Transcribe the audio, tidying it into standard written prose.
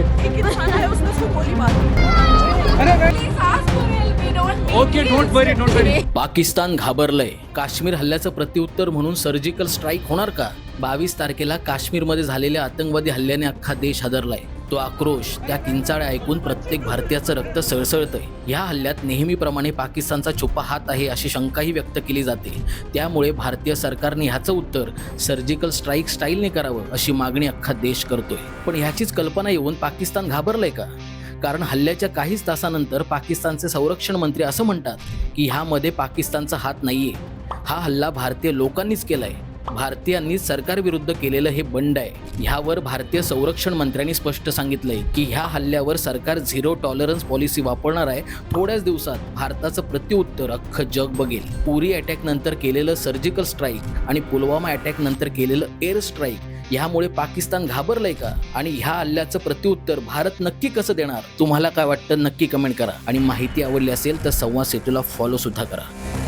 Thank you. Okay, don't वरी। पाकिस्तान घाबरलंय, काश्मीर हल्ल्याचं प्रत्युत्तर म्हणून surgical strike होणार का? 22 तारखेला काश्मीरमध्ये झालेल्या आतंकवादी हल्ल्याने अख्खा देश हादरलाय। तो आक्रोश, त्या किंचाळ्या ऐकून प्रत्येक भारतीयाचं रक्त सळसळतंय। या हल्ल्यात नेहमीप्रमाणे पाकिस्तानचा छुपा हात आहे अशी शंकाही व्यक्त केली जाते। त्यामुळे भारतीय सरकारने ह्याचं उत्तर सर्जिकल स्ट्राईक स्टाईलने करावं अशी मागणी अख्खा देश करतोय। पण ह्याचीच कल्पना येऊन पाकिस्तान घाबरलंय का? कारण हल्ल्याच्या काहीच तासानंतर पाकिस्तानचे संरक्षण मंत्री असं म्हणतात की ह्यामध्ये पाकिस्तानचा हात नाहीये, हा हल्ला भारतीय लोकांनीच केलाय, भारतीयांनी सरकारविरुद्ध केलेलं हे बंड आहे। ह्यावर भारतीय संरक्षण मंत्र्यांनी स्पष्ट सांगितलंय की ह्या हल्ल्यावर सरकार झिरो टॉलरन्स पॉलिसी वापरणार आहे। थोड्याच दिवसात भारताचं प्रत्युत्तर अख्खं जग बघेल। उरी अटॅक नंतर केलेलं सर्जिकल स्ट्राईक आणि पुलवामा अटॅक नंतर केलेलं एअर स्ट्राईक ह्यामुळे पाकिस्तान घाबरलंय का? आणि ह्या हल्ल्याचं प्रत्युत्तर भारत नक्की कसं देणार? तुम्हाला काय वाटतं नक्की कमेंट करा आणि माहिती आवडली असेल तर संवाद सेतूला फॉलो सुद्धा करा।